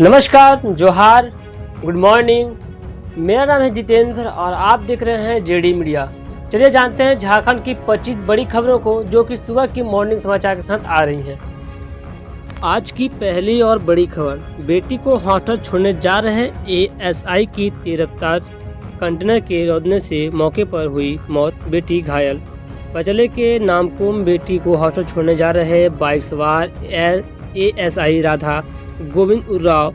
नमस्कार, जोहार, good morning. मेरा नाम है जितेंद्र और आप देख रहे हैं जेडी मीडिया। चलिए जानते हैं झारखंड की 25 बड़ी खबरों को जो कि सुबह की मॉर्निंग समाचार के साथ आ रही हैं। आज की पहली और बड़ी खबर, बेटी को हॉस्टल छोड़ने जा रहे एएसआई की तेज रफ्तार कंटेनर के रोदने से मौके पर हुई मौत, बेटी घायल। बचले के नामकुम बेटी को हॉस्टल छोड़ने जा रहे बाइक सवार एएसआई राधा गोविंद उराव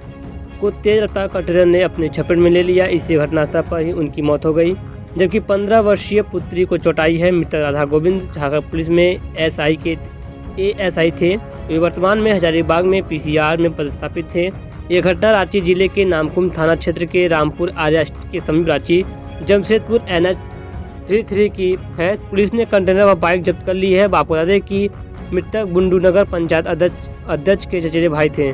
को तेज रफ्तार कंटेनर ने अपनी झपेट में ले लिया। इससे घटनास्थल पर ही उनकी मौत हो गई, जबकि 15 वर्षीय पुत्री को चोट आई है। मृतक राधा गोविंद झारखंड पुलिस में एएसआई थे। वे वर्तमान में हजारीबाग में पीसीआर में पदस्थापित थे। यह घटना रांची जिले के नामकुम थाना क्षेत्र के रामपुर आर्या के समीप रांची जमशेदपुर NH-33 की है। पुलिस ने कंटेनर व बाइक जब्त कर ली है। आपको बता दें कि मृतक बुंडू नगर पंचायत अध्यक्ष के चचेरे भाई थे।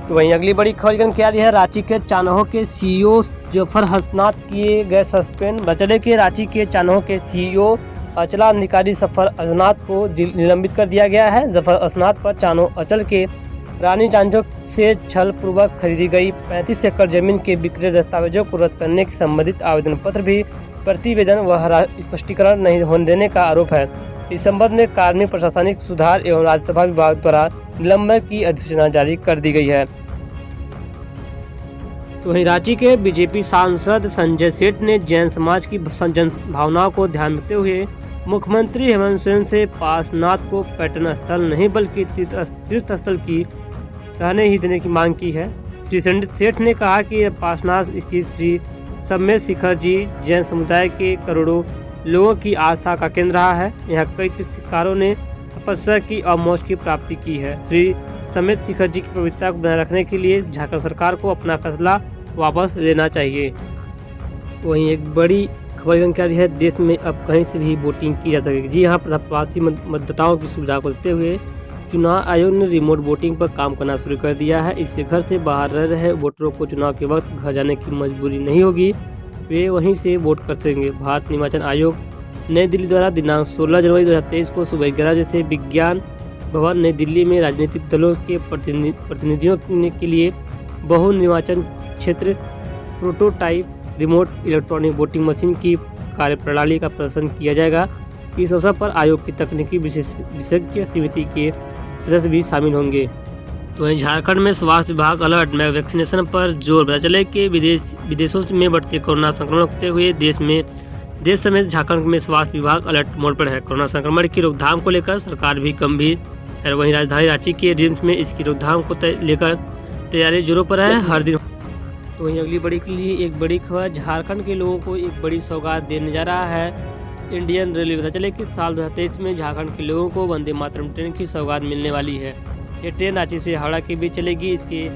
तो वहीं अगली बड़ी खबर जानकारी आ रही है, रांची के चान्हो के सीईओ जफर हसनात किए गए सस्पेंड। बचले के रांची के चान्हो के सीईओ अचला अधिकारी जफर हसनात को निलंबित कर दिया गया है। जफर हसनात पर चान्हो अचल के रानी चांचो से छल पूर्वक खरीदी गई 35 एकड़ जमीन के बिक्री दस्तावेजों को रद्द करने के संबंधित आवेदन पत्र भी प्रतिवेदन व स्पष्टीकरण नहीं होने देने का आरोप है। इस संबंध में कार्मिक प्रशासनिक सुधार एवं राज्यसभा विभाग द्वारा निलंबन की अधिसूचना जारी कर दी गई है। तो वहीं रांची के बीजेपी सांसद संजय सेठ ने जैन समाज की जन भावनाओं को ध्यान रखते हुए मुख्यमंत्री हेमंत सोरेन से पार्श्वनाथ को पर्यटन स्थल नहीं बल्कि तीर्थ स्थल की रहने ही देने की मांग की है। श्री सेठ ने कहा कि पार्श्वनाथ स्थित श्री सम्मेद शिखर जी जैन समुदाय के करोड़ों लोगों की आस्था का केंद्र रहा है। यहाँ कई तीर्थकारों ने तपस्या की और मोक्ष की प्राप्ति की है। श्री सम्मेद शिखर जी की पवित्रता को बनाए रखने के लिए झारखंड सरकार को अपना फैसला वापस लेना चाहिए। वहीं एक बड़ी खबर जानकारी है, देश में अब कहीं से भी वोटिंग की जा सकेगी। जी हाँ, प्रवासी मतदाताओं की सुविधा को देते हुए चुनाव आयोग ने रिमोट वोटिंग पर काम करना शुरू कर दिया है। इससे घर से बाहर रह रहे वोटरों को चुनाव के वक्त घर जाने की मजबूरी नहीं होगी, वे वहीं से वोट कर सकेंगे। भारत निर्वाचन आयोग नई दिल्ली द्वारा दिनांक 16 जनवरी 2023 को सुबह 11 बजे से विज्ञान भवन नई दिल्ली में राजनीतिक दलों के प्रतिनिधियों के लिए बहु निर्वाचन क्षेत्र prototype remote electronic voting machine की कार्यप्रणाली का प्रदर्शन किया जाएगा। इस अवसर पर आयोग की तकनीकी विशेषज्ञ समिति के सदस्य भी शामिल होंगे। तो वहीं झारखंड में स्वास्थ्य विभाग अलर्ट में वैक्सीनेशन पर जोर। पता चले कि विदेशों में बढ़ते कोरोना संक्रमण रोकते हुए देश समेत झारखंड में स्वास्थ्य विभाग अलर्ट मोड पर है। कोरोना संक्रमण की रोकथाम को लेकर सरकार भी गंभीर है। वहीं राजधानी रांची के रिम्स में इसकी रोकथाम को लेकर तैयारी जोरों पर है हर दिन। तो वहीं अगली बड़ी के लिए एक बड़ी खबर, झारखंड के लोगों को एक बड़ी सौगात देने जा रहा है इंडियन रेलवे। पता चले कि साल 2023 में झारखंड के लोगों को वंदे मातरम ट्रेन की सौगात मिलने वाली है। ये ट्रेन रांची से हावड़ा के बीच चलेगी। इसके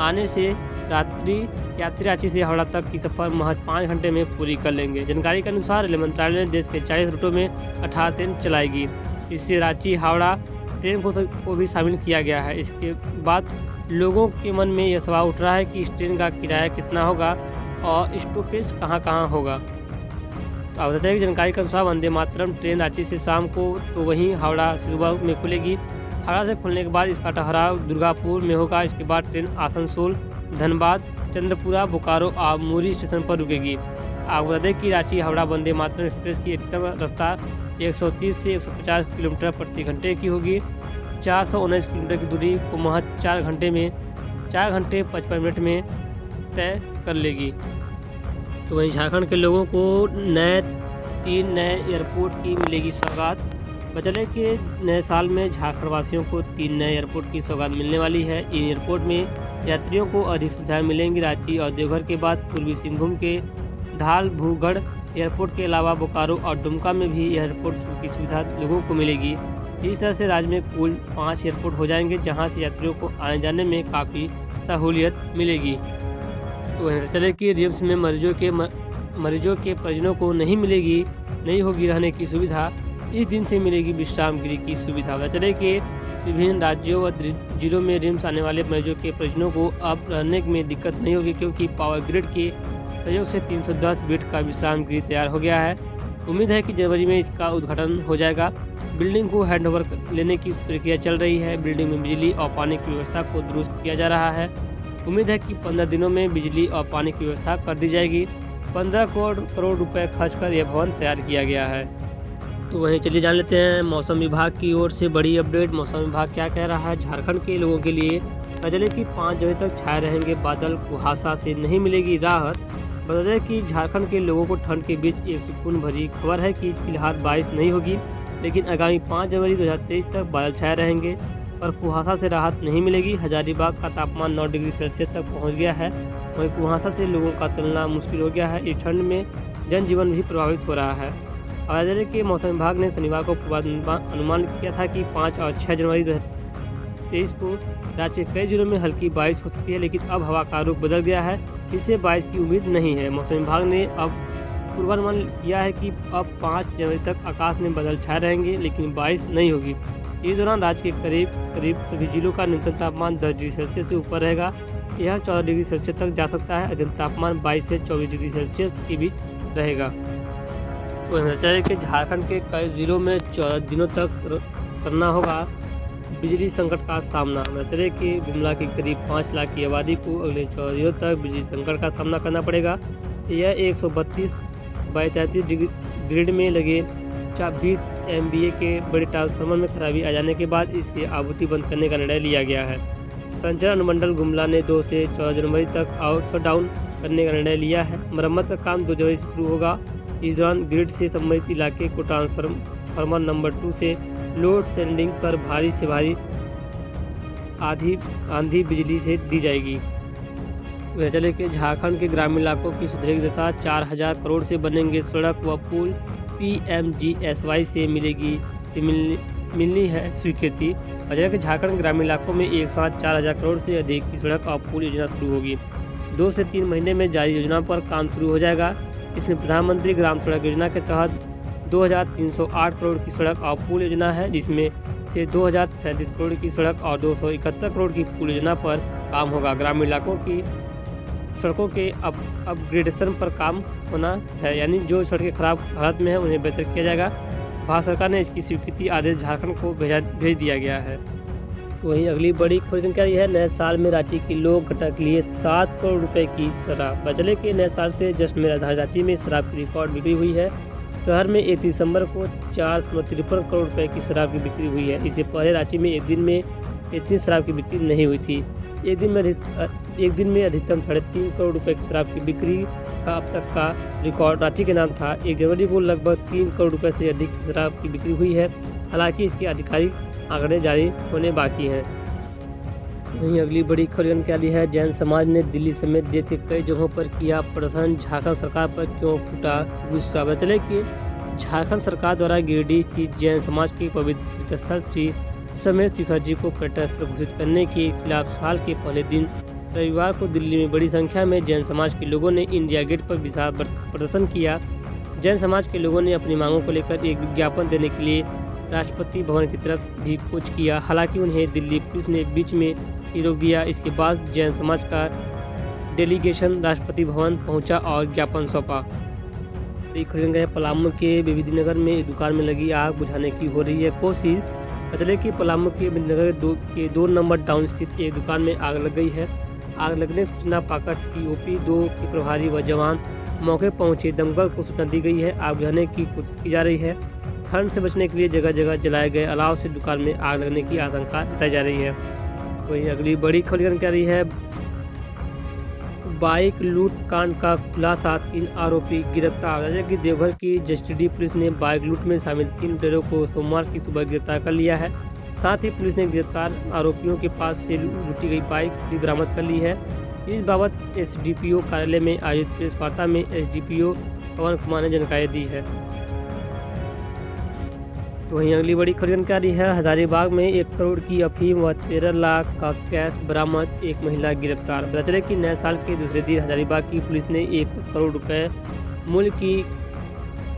आने से यात्री रांची से हावड़ा तक की सफर महज 5 घंटे में पूरी कर लेंगे। जानकारी के अनुसार रेल मंत्रालय ने देश के 40 रूटों में 18 ट्रेन चलाएगी। इससे रांची हावड़ा ट्रेन को भी शामिल किया गया है। इसके बाद लोगों के मन में यह सवाल उठ रहा है कि इस ट्रेन का किराया कितना होगा और स्टॉपेज कहाँ होगा। तो आप बताते हैं कि जानकारी के अनुसार वंदे मातरम ट्रेन रांची से शाम को तो वहीं हावड़ा से सुबह में खुलेगी। हावड़ा से खुलने के बाद इसका ठहराव दुर्गापुर में होगा। इसके बाद ट्रेन आसनसोल, धनबाद, चंद्रपुरा, बोकारो और मुरी स्टेशन पर रुकेगी। आपको बता दें कि रांची हावड़ा वंदे मातरम एक्सप्रेस की अधिकतम रफ्तार 130 से 150 किलोमीटर प्रति घंटे की होगी। 419 किलोमीटर की दूरी को महज 4 घंटे 55 मिनट में तय कर लेगी। तो वहीं झारखंड के लोगों को 3 नए एयरपोर्ट की मिलेगी सौगात। बचले के नए साल में झारखंड वासियों को 3 नए एयरपोर्ट की सौगात मिलने वाली है। इन एयरपोर्ट में यात्रियों को अधिक सुविधाएं मिलेंगी। रांची और देवघर के बाद पूर्वी सिंहभूम के धालभूगढ़ एयरपोर्ट के अलावा बोकारो और दुमका में भी एयरपोर्ट की सुविधा लोगों को मिलेगी। इस तरह से राज्य में कुल 5 एयरपोर्ट हो जाएंगे, जहां से यात्रियों को आने जाने में काफ़ी सहूलियत मिलेगी। तो चले कि रिम्स में मरीजों के परिजनों को नहीं होगी रहने की सुविधा। इस दिन से मिलेगी विश्राम गृह की सुविधा। पता चले कि विभिन्न राज्यों व जिलों में रिम्स आने वाले मरीजों के परिजनों को अब रहने में दिक्कत नहीं होगी, क्योंकि पावर ग्रिड के सहयोग से 310 बेड का विश्राम गृह तैयार हो गया है। उम्मीद है कि जनवरी में इसका उद्घाटन हो जाएगा। बिल्डिंग को हैंडओवर लेने की प्रक्रिया चल रही है। बिल्डिंग में बिजली और पानी की व्यवस्था को दुरुस्त किया जा रहा है। उम्मीद है कि 15 दिनों में बिजली और पानी की व्यवस्था कर दी जाएगी। 15 करोड़ रुपए खर्च कर यह भवन तैयार किया गया है। तो वहीं चलिए जान लेते हैं मौसम विभाग की ओर से बड़ी अपडेट। मौसम विभाग क्या कह रहा है झारखंड के लोगों के लिए। बता दें कि 5 जनवरी तक छाए रहेंगे बादल, कुहासा से नहीं मिलेगी राहत। बता दें कि झारखंड के लोगों को ठंड के बीच एक सुकून भरी खबर है कि फिलहाल बारिश नहीं होगी, लेकिन आगामी 5 जनवरी 2023 तक बादल छाए रहेंगे और कुहासा से राहत नहीं मिलेगी। हजारीबाग का तापमान 9 डिग्री सेल्सियस तक पहुँच गया है। वहीं कुहासा से लोगों का चलना मुश्किल हो गया है। इस ठंड में जनजीवन भी प्रभावित हो रहा है। राज्य के मौसम विभाग ने शनिवार को अनुमान किया था कि 5 और 6 जनवरी 2023 को राज्य के कई जिलों में हल्की बारिश हो सकती है, लेकिन अब हवा का रुख बदल गया है, इससे बारिश की उम्मीद नहीं है। मौसम विभाग ने अब पूर्वानुमान किया है कि अब 5 जनवरी तक आकाश में बादल छाए रहेंगे, लेकिन बारिश नहीं होगी। इस दौरान राज्य के करीब सभी जिलों का न्यूनतम तापमान 10 डिग्री सेल्सियस से ऊपर रहेगा। यह 14 डिग्री सेल्सियस तक जा सकता है। अधिकतम तापमान 22 से 24 डिग्री सेल्सियस के बीच रहेगा। तो हमें चाहिए कि झारखंड के कई जिलों में 14 दिनों तक करना होगा बिजली संकट का सामना। चले कि गुमला की करीब 5 लाख की आबादी को अगले 14 दिनों तक बिजली संकट का सामना करना पड़ेगा। यह 132/33 ग्रिड में लगे 20 MVA के बड़े ट्रांसफार्मर में खराबी आ जाने के बाद इससे आपूर्ति बंद करने का निर्णय लिया गया है। संचार अनुमंडल गुमला ने 2 से 14 जनवरी तक शटडाउन करने का निर्णय लिया है। मरम्मत का काम 2 जनवरी से शुरू होगा। इस दौरान ग्रिड से संबंधित इलाके को ट्रांसफार्मर नंबर 2 से लोड शेडिंग कर भारी से भारी आंधी बिजली से दी जाएगी। वह चले कि झारखंड के ग्रामीण इलाकों की सुधरेगी तथा 4000 करोड़ से बनेंगे सड़क व पुल। PMGSY से मिलनी है स्वीकृति। वजह कि झारखंड ग्रामीण इलाकों में एक साथ 4000 करोड़ से अधिक की सड़क और पुल योजना शुरू होगी। 2 से 3 महीने में जारी योजना पर काम शुरू हो जाएगा। इसमें प्रधानमंत्री ग्राम सड़क योजना के तहत 2308 करोड़ की सड़क और पुल योजना है, जिसमें से 2037 करोड़ की सड़क और 271 करोड़ की पुल योजना पर काम होगा। ग्रामीण इलाकों की सड़कों के अपग्रेडेशन पर काम होना है, यानी जो सड़कें खराब हालत में है उन्हें बेहतर किया जाएगा। भारत सरकार ने इसकी स्वीकृति आदेश झारखंड को भेज दिया गया है। वहीं अगली बड़ी खबर जानकारी है नए साल में रांची के लोग घटक लिए 7 करोड़ रुपए की शराब। बचले के नए साल से जश्न में राजधानी रांची में शराब की रिकॉर्ड बिक्री हुई है। शहर में 31 दिसंबर को 453 करोड़ रुपए की शराब की बिक्री हुई है। इससे पहले रांची में एक दिन में इतनी शराब की बिक्री नहीं हुई थी। एक दिन में अधिकतम 3.5 करोड़ रुपए की शराब की बिक्री का अब तक का रिकॉर्ड रांची के नाम था। 1 जनवरी को लगभग 3 करोड़ रुपए से अधिक की शराब की बिक्री हुई है। हालांकि इसके आधिकारिक आंकड़े जारी होने बाकी हैं। वहीं अगली बड़ी खबर जानकारी है जैन समाज ने दिल्ली समेत देश के कई जगहों पर किया प्रदर्शन। झारखंड सरकार पर क्यों फूटा गुस्सा। चले कि झारखंड सरकार द्वारा गिरिडीह स्थित जैन समाज के पवित्र स्थल श्री समेत शिखर जी को पर्यटन स्थल घोषित करने के खिलाफ साल के पहले दिन रविवार को दिल्ली में बड़ी संख्या में जैन समाज के लोगों ने इंडिया गेट पर विशाल प्रदर्शन किया। जैन समाज के लोगों ने अपनी मांगों को लेकर एक विज्ञापन देने के लिए राष्ट्रपति भवन की तरफ भी कूच किया। हालांकि उन्हें दिल्ली पुलिस ने बीच में ही रोक दिया। इसके बाद जैन समाज का डेलीगेशन राष्ट्रपति भवन पहुंचा और ज्ञापन सौंपा। पलामू के विविधनगर में एक दुकान में लगी आग बुझाने की हो रही है कोशिश। बतले कि पलामू के विविधनगर के 2 नंबर टाउन स्थित एक दुकान में आग लग गई है। आग लगने की सूचना पाकर TOP 2 के प्रभारी व जवान मौके पहुंचे। दमकल को सूचना दी गई है। आग बुझाने की कोशिश की जा रही है। ठंड से बचने के लिए जगह जगह जलाए गए अलाव से दुकान में आग लगने की आशंका जताई जा रही है। वहीं अगली बड़ी खबर जानकारी है बाइक लूट कांड का खुलासा, 3 आरोपी गिरफ्तार। राज्य की देवघर की जस्टिडी पुलिस ने बाइक लूट में शामिल 3 लुटेरों को सोमवार की सुबह गिरफ्तार कर लिया है। साथ ही पुलिस ने गिरफ्तार आरोपियों के पास से लूटी गई बाइक भी बरामद कर ली है। इस बाबत SDPO कार्यालय में आयोजित प्रेस वार्ता में SDPO पवन कुमार ने जानकारी दी है। तो वहीं अगली बड़ी खबर जानकारी है हजारीबाग में 1 करोड़ की अफीम व 13 लाख का कैश बरामद, एक महिला गिरफ्तार। पता चले कि नए साल के दूसरे दिन हजारीबाग की पुलिस ने 1 करोड़ रुपए मूल्य की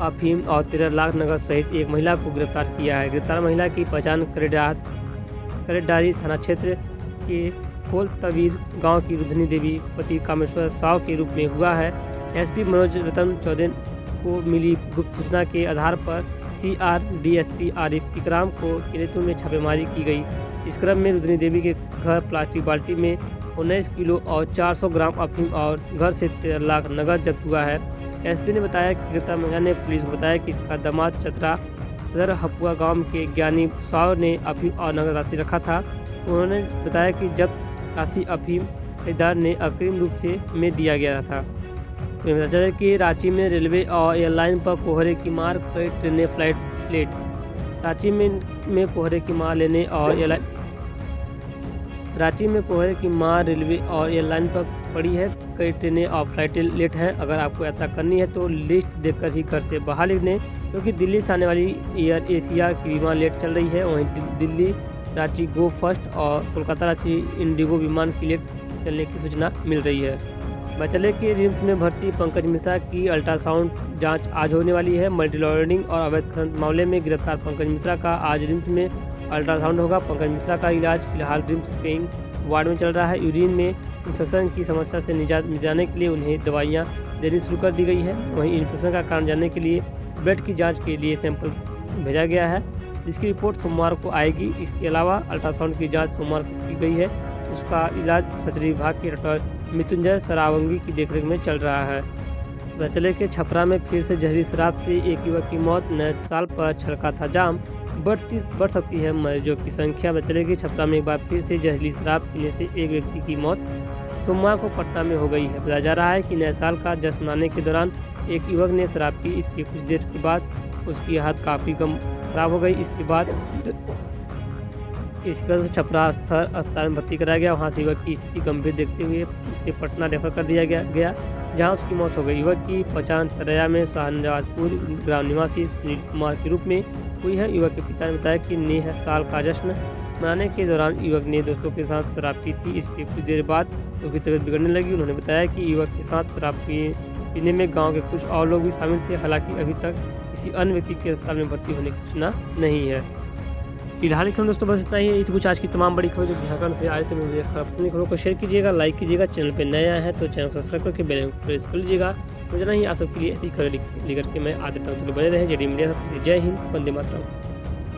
अफीम और 13 लाख नगद सहित एक महिला को गिरफ्तार किया है। गिरफ्तार महिला की पहचान करेडारी थाना क्षेत्र के खोलतवीर गांव की रुधनी देवी पति कामेश्वर साव के रूप में हुआ है। SP मनोज रतन चौधरी को मिली गुप्त सूचना के आधार पर CR DSP आरिफ इकराम को के नेतृत्व में छापेमारी की गई। इस क्रम में रुधनी देवी के घर प्लास्टिक बाल्टी में 19 किलो और 400 ग्राम अफीम और घर से 13 लाख नगद जब्त हुआ है। एसपी ने बताया कि गिरफ्तार महिला ने पुलिस को बताया कि इसका दामाद चतरा सदर हपुआ गांव के ज्ञानी साव ने अफीम और नगद राशि रखा था। उन्होंने बताया कि जब्त राशि अफीम खरीदार ने अग्रिम रूप से में दिया गया था। तो पता चला कि रांची में रेलवे और एयरलाइन पर कोहरे की मार, कई ट्रेनें फ्लाइट लेट। रांची में कोहरे की मार लेने और एयरलाइन रांची में कोहरे की मार रेलवे और एयरलाइन पर पड़ी है। कई ट्रेनें और फ्लाइटें लेट हैं। अगर आपको यात्रा करनी है तो लिस्ट देखकर ही घर से बाहर निकलें, क्योंकि दिल्ली से आने वाली एयर एशिया की विमान लेट चल रही है। वहीं दिल्ली रांची गो फर्स्ट और कोलकाता रांची इंडिगो विमान की लेट चलने की सूचना मिल रही है। बचले के रिम्स में भर्ती पंकज मिश्रा की अल्ट्रासाउंड जांच आज होने वाली है। मल्टी लॉन्ड्रिंग और अवैध खनन मामले में गिरफ्तार पंकज मिश्रा का आज रिम्स में अल्ट्रासाउंड होगा। पंकज मिश्रा का इलाज फिलहाल रिम्स पेइंग वार्ड में चल रहा है। यूरिन में इन्फेक्शन की समस्या से निजात मिलाने के लिए उन्हें दवाइयाँ देनी शुरू कर दी गई है। वहीं इन्फेक्शन का कारण जानने के लिए ब्लड की जाँच के लिए सैंपल भेजा गया है, जिसकी रिपोर्ट सोमवार को आएगी। इसके अलावा अल्ट्रासाउंड की जाँच सोमवार को की गई है। उसका इलाज सचरी विभाग के डॉक्टर मृत्युंजय सरावंगी की देखरेख में चल रहा है। बचले के छपरा में फिर से जहरीली शराब से एक युवक की मौत। नए साल पर छलका था जाम, बढ़ सकती है मरीजों की संख्या। बचले के छपरा में एक बार फिर से जहरीली शराब पीने से एक व्यक्ति की मौत सोमवार को पटना में हो गई है। बताया जा रहा है कि नए साल का जश्न मनाने के दौरान एक युवक ने शराब पी। इसके कुछ देर के बाद उसकी हालत काफ़ी खराब हो गई। इसके बाद छपरा अस्पताल में भर्ती कराया गया। वहाँ से युवक की स्थिति गंभीर देखते हुए उसे पटना रेफर कर दिया गया, जहाँ उसकी मौत हो गई। युवक की पहचान तरैया में शाहनवाजपुर ग्राम निवासी सुनील कुमार के रूप में हुई है। युवक के पिता ने बताया कि नए साल का जश्न मनाने के दौरान युवक ने दोस्तों के साथ शराब पी थी। इसके कुछ देर बाद उसकी तबीयत बिगड़ने लगी। उन्होंने बताया कि युवक के साथ शराब पीने में गाँव के कुछ और लोग भी शामिल थे। हालांकि अभी तक किसी अन्य व्यक्ति के अस्पताल में भर्ती होने की सूचना नहीं है। फिलहाल के दोस्तों बस इतना ही है। कुछ आज की तमाम बड़ी खबर जो झारखंड से आए थे मुझे खबरों को शेयर कीजिएगा, लाइक कीजिएगा। चैनल पे नया है तो चैनल को सब्सक्राइब करके बेल आइकन प्रेस कर लीजिएगा। मुझे नहीं आप सबके लिए ऐसी खबर लेकर के मैं आते तक बने रहे। जेडी मीडिया, जय हिंद, वंदे मातरम।